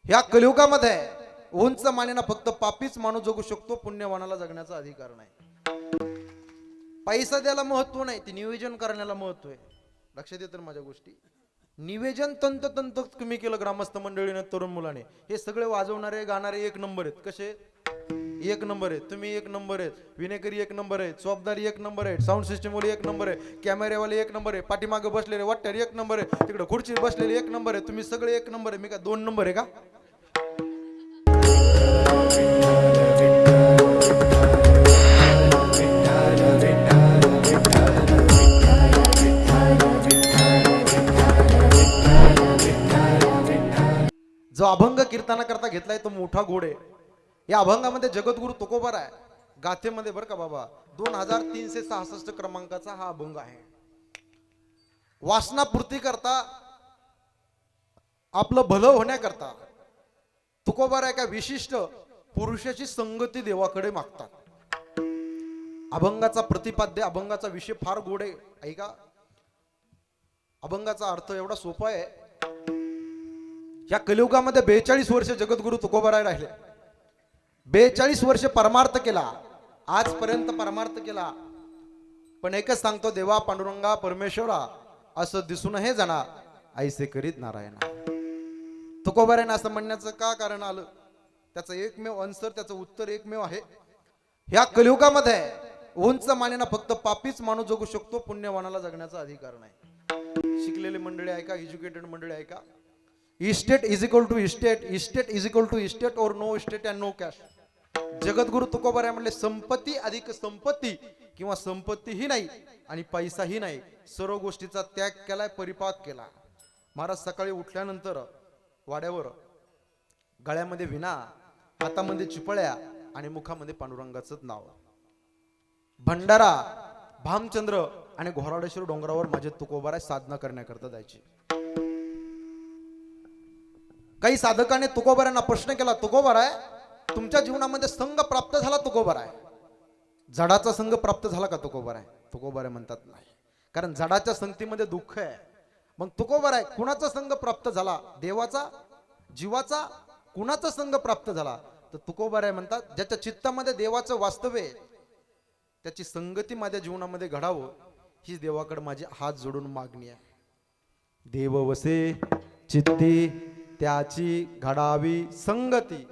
ह्या कलियुगामध्ये उंच मानेना फक्त पापीच माणूस जगू शकतो, पुण्यवानाला जगण्याचा अधिकार नाही. पैसा द्यायला महत्व नाही, ते नियोजन करण्याला महत्व आहे. लक्षात येतं माझ्या गोष्टी. निवेदन तंत तुम्ही केलं ग्रामस्थ मंडळीने, तरुण मुलाने, हे सगळे वाजवणारे गाणारे एक नंबर आहेत. कसे एक नंबर आहेत, तुम्ही एक नंबर आहेत, विनेकरी एक नंबर आहेत, चौपदारी एक नंबर आहेत, साऊंड सिस्टम वाले एक नंबर आहे, कॅमेरेवाले एक नंबर आहे, पाठीमागे बसलेले वाट्यार एक नंबर आहे, तिकडे खुर्ची बसलेले एक नंबर आहे, तुम्ही सगळे एक नंबर आहे. मी का दोन नंबर आहे का? जो अभंग कीर्तना करता घेतलाय तो मोठा घोड आहे. या अभंगामध्ये जगद्गुरु तुकोबाराय गाथेमध्ये बरं का बाबा 2366 क्रमांकाचा हा अभंग आहे. वासनापूर्ती करता, आपलं भलं होण्याकरता तुकोबाराय एका विशिष्ट पुरुषाची संगती देवाकडे मागतात. अभंगाचा प्रतिपाद्य, अभंगाचा विषय फार गोड आहे. ऐका, अभंगाचा अर्थ एवढा सोपा आहे. या कलियुगामध्ये 42 वर्ष जगद्गुरु तुकोबाराय राहिले. 42 वर्ष परमार्थ केला, आजपर्यंत परमार्थ केला. पण एकच सांगतो, देवा पांडुरंगा परमेश्वरा असं दिसून हे जाणार ऐसे करीत नारायणा. तुकोबारायनं असं म्हणण्याचं का कारण आलं, त्याचं एकमेव आन्सर, त्याचं उत्तर एकमेव आहे. ह्या कलियुगामध्ये उंच मानेना फक्त पापीच माणूस जगू शकतो, पुण्यवानाला जगण्याचा अधिकार नाही. शिकलेली मंडळी ऐका, एज्युकेटेड मंडळी ऐका. Estate is equal to estate, estate is equal to estate और no estate and no cash. जगद्गुरु तुकोबाराय म्हणले, संपत्ती अधिक संपत्ती किंवा संपत्तीही नाही आणि पैसाही नाही, सर्व गोष्टीचा त्याग केलाय, परिपाक केला. महाराज सकाळी उठल्यानंतर वाड्यावर गळ्यामध्ये विणा, हातामध्ये चिपळ्या आणि मुखामध्ये पांडुरंगाचं नाव. भंडारा, भामचंद्र आणि घोराडेश्वर डोंगरावर माझे तुकोबाराय साधना करण्याकरता जायचे. काही साधकाने तुकोबारायांना प्रश्न केला, तुकोबाराय तुमच्या जीवनामध्ये संघ प्राप्त झाला तुकोबाराय, जडाचा संघ प्राप्त झाला का तुकोबाराय? तुकोबाराय म्हणतात नाही, कारण जडाच्या संगतीमध्ये दुःख आहे. मग तुकोबाराय कुणाचा संघ प्राप्त झाला, देवाचा, जीवाचा, कुणाचा संघ प्राप्त झाला? तर तुकोबाराय म्हणतात, ज्याच्या चित्तामध्ये देवाचं वास्तव्य आहे त्याची संगती माझ्या जीवनामध्ये घडावं, ही देवाकडे माझी हात जोडून मागणी आहे. देव वसे चित्ती त्याची घडावी संगती.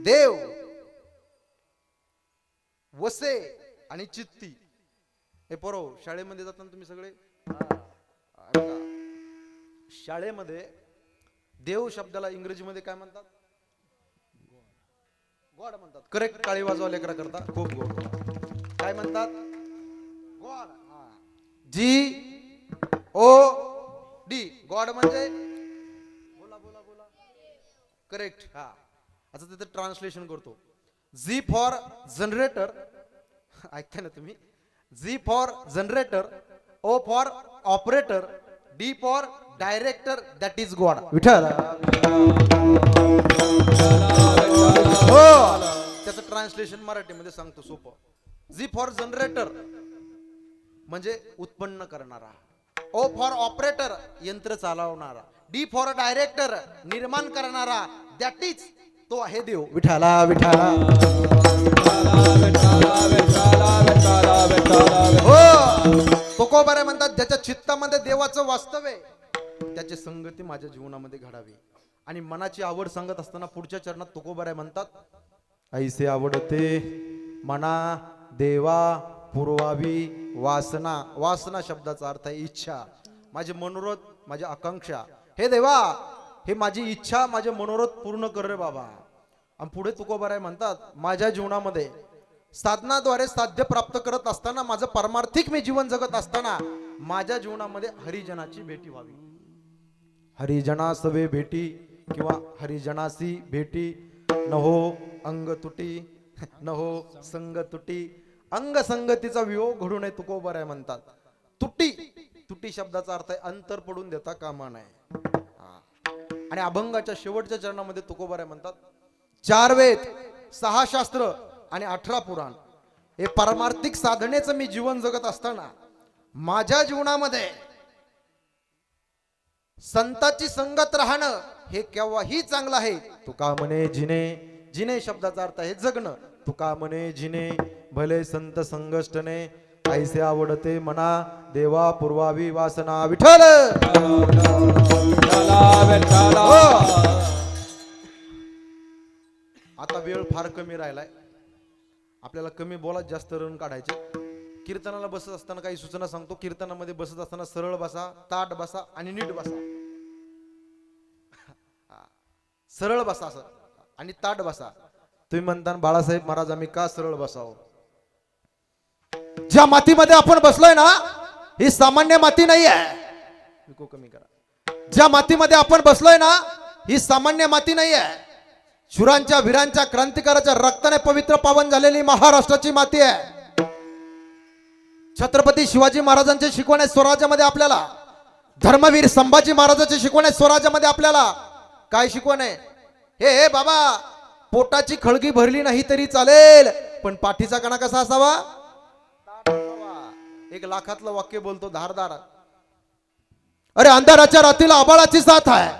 देव वसे आणि चित्ती. हे पोरो, शाळेमध्ये जाताना तुम्ही सगळे शाळेमध्ये देव शब्दाला इंग्रजीमध्ये काय म्हणतात? गॉड म्हणतात. करेक्ट, टाळी वाजवा लेकरा करता, खूप गोड. काय म्हणतात? गॉड. GOD, गॉड म्हणजे बोला बोला बोला, करेक्ट. हा, आता तिथे ट्रान्सलेशन करतो. G फॉर जनरेटर, ऐकताय ना तुम्ही? G for generator, O for operator, D for director, that is God. Vitthal. हो, त्याचं ट्रान्सलेशन मराठीमध्ये सांगतो सोपं. G फॉर जनरेटर म्हणजे उत्पन्न करणारा, O फॉर ऑपरेटर यंत्र चालवणारा, D फॉर डायरेक्टर निर्माण करणारा, दॅट इज, तो आहे देव. विठाला विठाला. हो, तुकोबाराय म्हणतात, ज्याच्या चित्तामध्ये देवाचं वास्तव्य आहे त्याची संगती माझ्या जीवनामध्ये घडावी. आणि मनाची आवड सांगत असताना पुढच्या चरणात तुकोबाराय म्हणतात, ऐसे आवडते मना देवा पुरवावी वासना. वासना शब्दाचा अर्थ आहे इच्छा, माझे मनोरथ, माझी आकांक्षा. हे देवा, हे माझी इच्छा, माझे मनोरथ पूर्ण कर रे बाबा. आणि पुढे तुकोबाराय म्हणतात, माझ्या जीवनामध्ये साधनाद्वारे साध्य प्राप्त करत असताना, माझं परमार्थिक मी जीवन जगत असताना माझ्या जीवनामध्ये हरिजनाची भेटी व्हावी. हरिजनासवे भेटी किंवा हरिजनासी भेटी, नहो अंग तुटी, नहो संग तुटी. अंग संगतीचा वियोग घडू नये तुकोबाराय म्हणतात. तुटी, तुटी शब्दाचा अर्थ आहे अंतर पडून देता कामा नये. आणि अभंगाच्या शेवटच्या चरणामध्ये तुकोबाराय म्हणतात, 4 वेद, 6 शास्त्र आणि 18 पुराण हे परमार्थिक साधनेचं मी जीवन जगत असताना माझ्या जीवनामध्ये संताची संगत राहणं हे केव्हाही चांगलं आहे. तुका म्हणे जिने, जिने शब्दाचा अर्थ आहे जगणं. तुका म्हणे जिने भले संत संगष्टने, ऐसे आवडते मना देवा पूर्वावी वासना. विठ्ठल आता वेळ फार कमी राहिलाय, आपल्याला कमी बोलात जास्त रन काढायचे. कीर्तनाला बसत असताना काही सूचना सांगतो. कीर्तनामध्ये बसत असताना सरळ बसा, ताट बसा आणि नीट बसा. सरळ बसा असं आणि ताट बसा. तुम्ही म्हणता बाळासाहेब महाराज आम्ही का सरळ बसावं? ज्या मातीमध्ये आपण बसलोय ना, ही सामान्य माती नाही आहे. कमी करा. ज्या मातीमध्ये आपण बसलोय ना, ही सामान्य माती नाही आहे. शुरांच्या, वीरांच्या, क्रांतिकाराच्या रक्ताने पवित्र पावन झालेली महाराष्ट्राची माती आहे. छत्रपती शिवाजी महाराजांचे शिकवणे स्वराज्यामध्ये आपल्याला, धर्मवीर संभाजी महाराजांचे शिकवणे स्वराज्यामध्ये आपल्याला काय शिकवणे? हे बाबा, पोटाची खळगी भरली नाही तरी चालेल, पण पाठीचा कणा कसा असावा? 1 लाखातलं वाक्य बोलतो धारदार. अरे अंधाराच्या रात्रीला आबाळाची साथ आहे.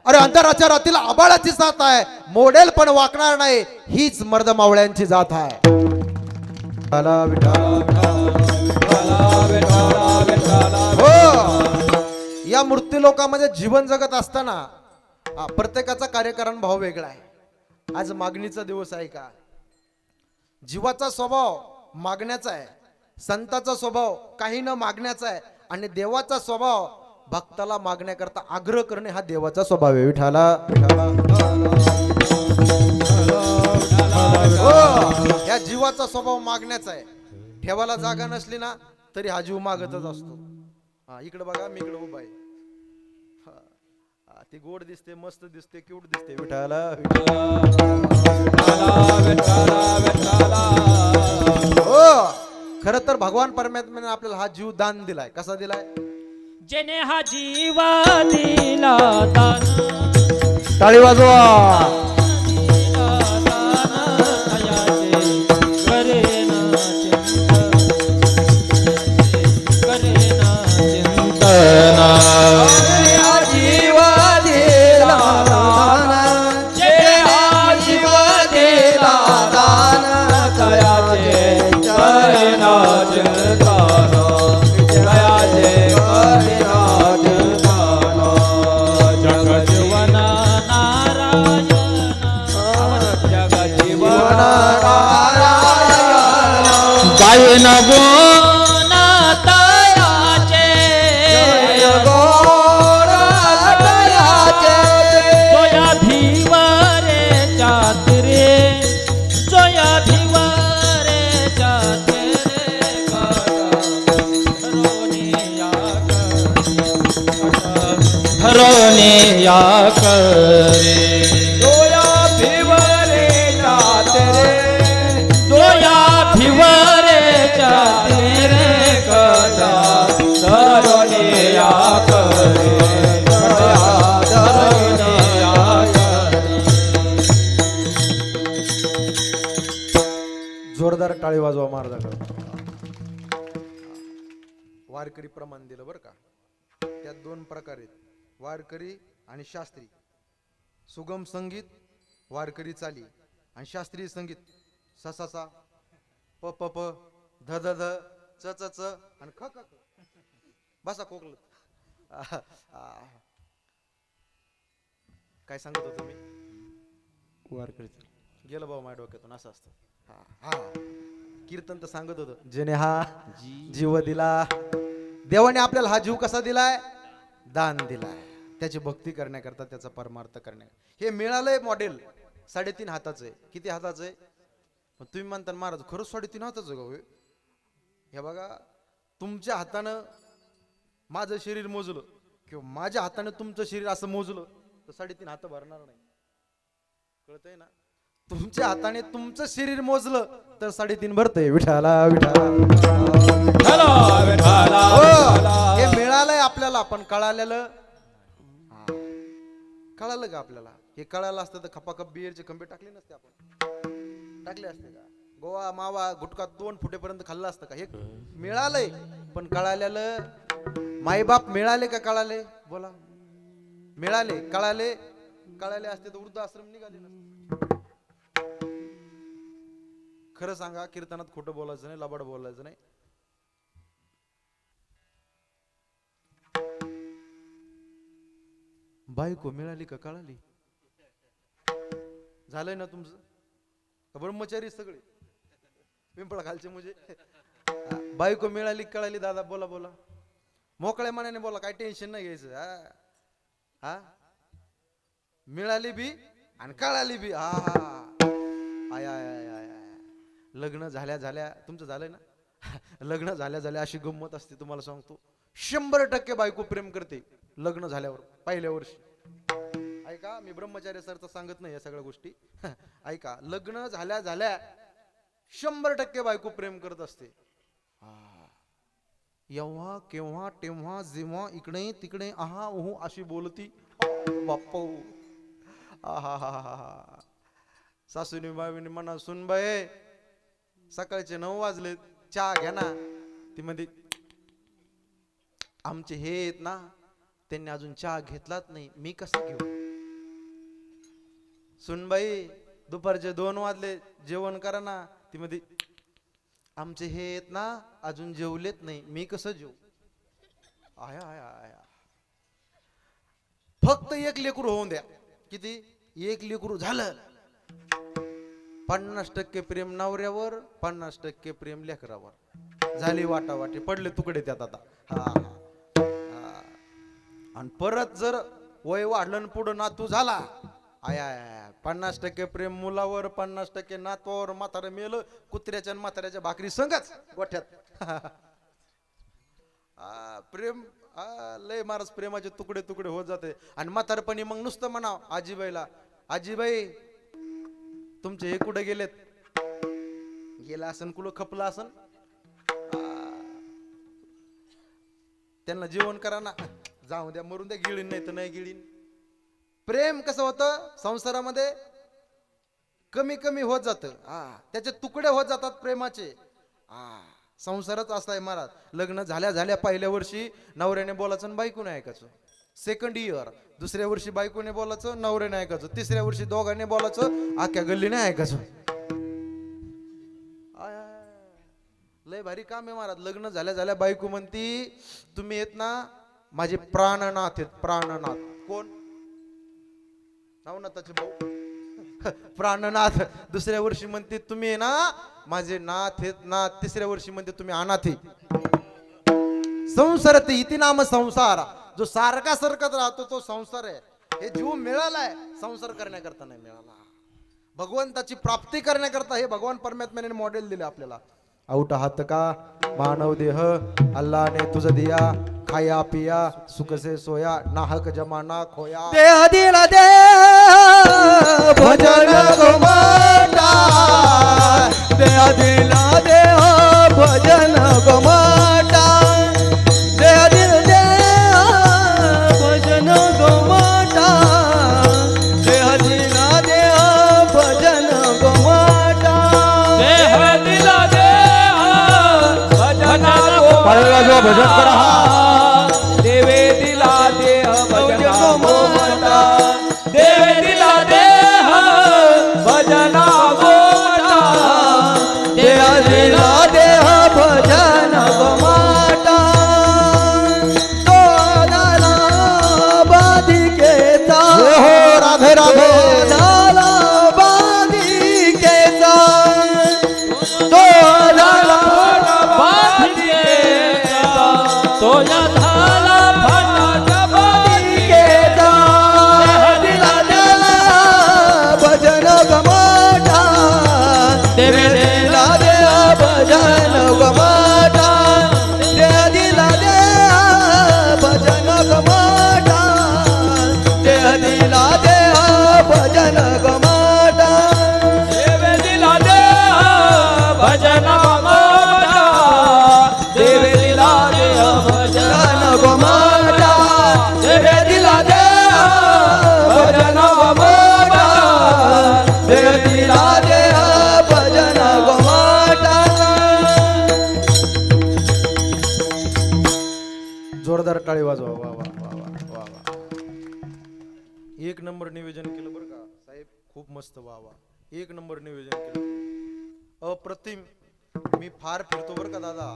अरे अंधाराच्या रात्रीला आबाळाची साथ आहे. मॉडेल पण वाकणार नाही. हीच मर्द मावळ्यांची जात आहे. या मूर्ती लोकांमध्ये जीवन जगत असताना प्रत्येकाचा कार्यकारण भाव वेगळा आहे. आज मागणीचा दिवस आहे का? जीवाचा स्वभाव मागण्याचा आहे. संताचा स्वभाव काही न मागण्याचा आहे. आणि देवाचा स्वभाव भक्ताला मागण्याकरता आग्रह करणे हा देवाचा स्वभाव आहे. विठाला या जीवाचा स्वभाव मागण्याचा आहे. ठेवायला जागा नसली ना तरी हा जीव मागतच असतो. इकडे बघा, मी इकडे उभा आहे. ती गोड दिसते, मस्त दिसते, क्यूट दिसते. विठाला हो, खर तर भगवान परमात्म्याने आपल्याला हा जीव दान दिलाय. कसा दिलाय? जेने हा जीवा दिला दान, टाळी वाजवा. या करे दोया भिवरे जाते रे, दोया भिवरे जाते रे कदा धरोने या करे, धरोने या करे. जोरदार टाळी वाजवा महाराजांकडे. वारकरी प्रमाण दिलं बरं का. त्यात 2 प्रकार आहेत, वारकरी आणि शास्त्री. सुगम संगीत वारकरी चाली आणि शास्त्रीय संगीत सा सा सा, प प प, ध ध ध, च च च आणि ख ख ख. बसा कोकल. काय सांगत होतो मी? वारकरी गेलं बाबा माझ्या डोक्यातून. असं असतं. हा कीर्तन तर सांगत होतो. जेने हा जीव दिला, देवाने आपल्याला हा जीव कसा दिलाय? दान दिलाय. त्याची भक्ती करण्याकरता, त्याचा परमार्थ करण्या. हे मिळालंय मॉडेल 3.5 हाताचं आहे. किती हाताचं आहे? तुम्ही म्हणता महाराज खरंच 3.5 हाताचं का? हे बघा, तुमच्या हातानं माझं शरीर मोजलं किंवा माझ्या हातानं तुमचं शरीर असं मोजलं तर 3.5 हात भरणार नाही. कळतंय ना? तुमच्या हाताने तुमचं शरीर मोजलं तर 3.5 भरतंय. विठाला विठाला. हे मिळालंय आपल्याला, पण कळालेलं कळालं का आपल्याला? हे कळालं असतं तर खपाखप बियरचे खंबे टाकले नसते आपण. टाकले असते का? गोवा मावा गुटखा 2 फुटेपर्यंत खाल्ला असतं का? हे मिळालंय पण कळालेलं. माईबाप मिळाले का कळाले? बोला. मिळाले, कळाले, कळाले असते तर वृद्धाश्रम निघाले नसते. खरं सांगा, कीर्तनात खोटं बोलायचं नाही, लबाड बोलायचं नाही. बायको मिळाली का कळाली? झालंय ना तुमचं? का ब्रह्मचारी सगळे पिंपळा खालचे म्हणजे? बायको मिळाली कळाली दादा, बोला बोला, मोकळ्या मनाने बोला, काय टेन्शन नाही घ्यायचं. हा, मिळाली बी आणि कळाली बी. हा I I I I I. लग्न झाल्या झाल्या, तुमचं झालंय ना? लग्न झाल्या झाल्या अशी गंमत असते तुम्हाला सांगतो. 100% बायको प्रेम करते लग्न झाल्यावर, पहिल्या वर्षी. ऐका, मी ब्रह्मचार्य सरचं सांगत नाही या सगळ्या गोष्टी. ऐका, लग्न झाल्या झाल्या 100% बायको प्रेम करत असते. एव्हा केव्हा तेव्हा जेव्हा इकडे तिकडे आहा ओहो अशी बोलती. बाप्पा, आहा हा हा. सासूनी बाईनी म्हणा, सुनबाई सकाळचे 9 वाजले, चहा घ्या ना. ती म्हणते, आमचे हे आहेत ना, त्यांनी अजून चहा घेतलाच नाही, मी कसा घेऊ. सुनबाई दुपारचे 2 वाजले, जेवण करा ना. ती म्हणते, आमचे हे आहेत ना, अजून जेवलेत नाही, मी कसं जेवू. आया आया आया. फक्त एक लेकरू होऊन द्या. किती? एक लेकरू झालं, 50% प्रेम नवऱ्यावर, 50% प्रेम लेकरावर. झाली वाटावाटी, पडले तुकडे त्यात आता. हा. आणि परत जर वय वाढलं पुढं नातू झाला, आया 50% प्रेम मुलावर, 50% नातवावर. म्हातारं मेलं, कुत्र्याच्या आणि म्हाताऱ्याच्या भाकरी संगच गोठ्यात. प्रेम लय महाराज, प्रेमाचे तुकडे तुकडे होत जाते. आणि म्हातारपणी मग नुसतं म्हणा आजीबाईला, आजीबाई तुमचे हे कुठे गेलेत? गेला असन, कुठं खपला असन, त्यांना जेवण करा ना. जाऊ द्या, मरून द्या, गिळीन नाही तर नाही गिळीन. प्रेम कसं होतं संसारामध्ये, कमी कमी होत जातं. त्याचे तुकडे होत जातात प्रेमाचे. संसारच असा आहे महाराज. लग्न झाल्या झाल्या पहिल्या वर्षी नवऱ्याने बोलायचं आणि बायकोने ऐकायचं. सेकंड इयर, दुसऱ्या वर्षी बायकोने बोलायचं, नवऱ्याने ऐकायचं. तिसऱ्या वर्षी दोघांनी बोलायचं, आख्या गल्लीने ऐकायचं. लय भारी काम आहे महाराज. लग्न झाल्या झाल्या बायको म्हणती, तुम्ही येत ना माझे प्राणनाथ आहेत, प्राणनाथ. कोण? नवनाथाचे भाऊ प्राणनाथ. दुसऱ्या वर्षी म्हणते, तुम्ही आहे ना माझे नाथ आहेत नाथ. तिसऱ्या वर्षी म्हणते, तुम्ही अनाथ आहे. संसार ते इति नाम संसार. जो सारखा सरकत राहतो तो संसार आहे. हे जीव मिळालाय संसार करण्याकरता नाही मिळाला, भगवंताची प्राप्ती करण्याकरता. हे भगवान परमात्म्याने मॉडेल दिले आपल्याला. औटा हात का मानव देह अल्लाह ने तुझ दिया, खाया पिया सुख से सोया, नाहक जमाना खोया. देह दिला दे भजन गोमाता, देह दिला दे भजन गोमाता, देह दिल दे भजन गोमाता, देह दिला दे भजन गोमाता, देह दिला दे भजन गोमाता, भजन करा. देवे दिला देह भजन गोमाता, देवे दिला देह भजन गोमाता, देह दिला देह भजन गोमाता. तो झाला बाधिकेचा, राधे राधे. झाला बाधिकेचा, तो झाला बाधिकेचा, तो झाला बाधिकेचा. देह दिला देह भजन गोमाता, देवे दिला देह भजन गोमाता, देह दिला देह भजन गोमाता, देह दिला देह भजन गोमाता, देवे दिला देह भजन गोमाता, देवे दिला देह भजन गोमाता, देवे दिला देह भजन गोमाता, देव दिला देह भजन गोमाता. जोरदार टाळी वाजवा. वा वा वा वा वा वा. नंबर नियोजन केलं बरं का साहेब, खूप मस्त. वा वा, एक नंबर नियोजन केलं, अप्रतिम. मी फार फिरतो बरं का दादा,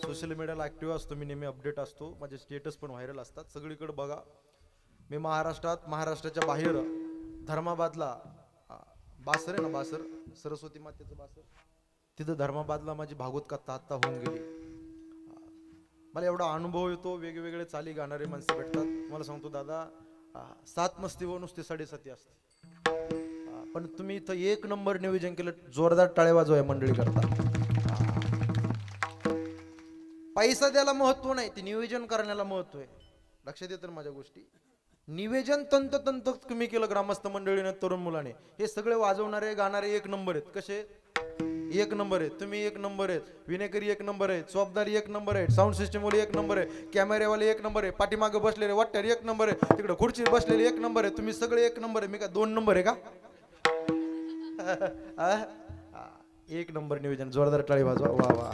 सोशल मीडियाला ऍक्टिव्ह असतो मी, नेहमी अपडेट असतो, माझे स्टेटस पण व्हायरल असतात, सगळीकडे बघा. मी महाराष्ट्रात, महाराष्ट्राच्या बाहेर धर्माबादला, बासर आहे ना, बासर सरस्वती मातेचं बासर, तिथं धर्माबादला माझी भागवत कथा आत्ता होऊन गेली. मला एवढा अनुभव येतो, वेगवेगळे चाली गाणारे माणसं भेटतात. मला सांगतो दादा, 7 नसते व नुसते 7.5 असते. पण तुम्ही इथं एक नंबर नियोजन केलं, जोरदार टाळे वाजवाय मंडळी करता. पैसा द्यायला महत्व नाही, ते नियोजन करण्याला महत्व आहे. लक्षात येतं माझ्या गोष्टी. निवेदन तंत तुम्ही केलं ग्रामस्थ मंडळीने, तरुण मुलाने, हे सगळे वाजवणारे गाणारे एक नंबर आहेत. कसे? एक नंबर आहेत. तुम्ही एक नंबर आहेत, विनेकरी एक नंबर आहेत, चौबदारी एक नंबर आहेत, साऊंड सिस्टम वाले एक नंबर आहे, कॅमेरेवाले एक नंबर आहे, पाठीमागे बसलेले वाट्यार एक नंबर आहे, तिकडे खुर्ची बसलेले एक नंबर आहे. तुम्ही सगळे एक नंबर आहे. मी का 2 नंबर आहे का? एक नंबर नियोजन, जोरदार टाळी वाजवा. वा वा.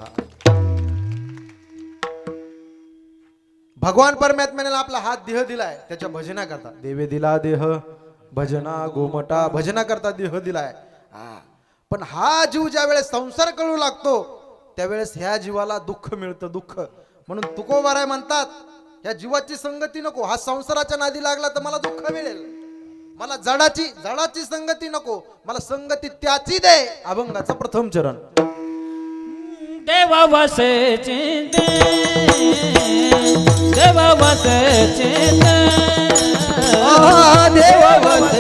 भगवान परमात्म्याने आपला हात देह दिलाय, त्याच्या भजना करता. देवे दिला देह भजना गोमटा, भजना करता देह दिलाय. पण हा जीव ज्या वेळेस संसार करू लागतो त्यावेळेस ह्या जीवाला दुःख मिळतं, दुःख. म्हणून तुकोबाराय म्हणतात, ह्या जीवाची संगती नको. हा संसाराच्या नादी लागला तर मला दुःख मिळेल, मला जडाची संगती नको, मला संगती त्याची दे. अभंगाचा प्रथम चरण. देवा वसे चिंते, देवा वसे चिंते, देवा वसे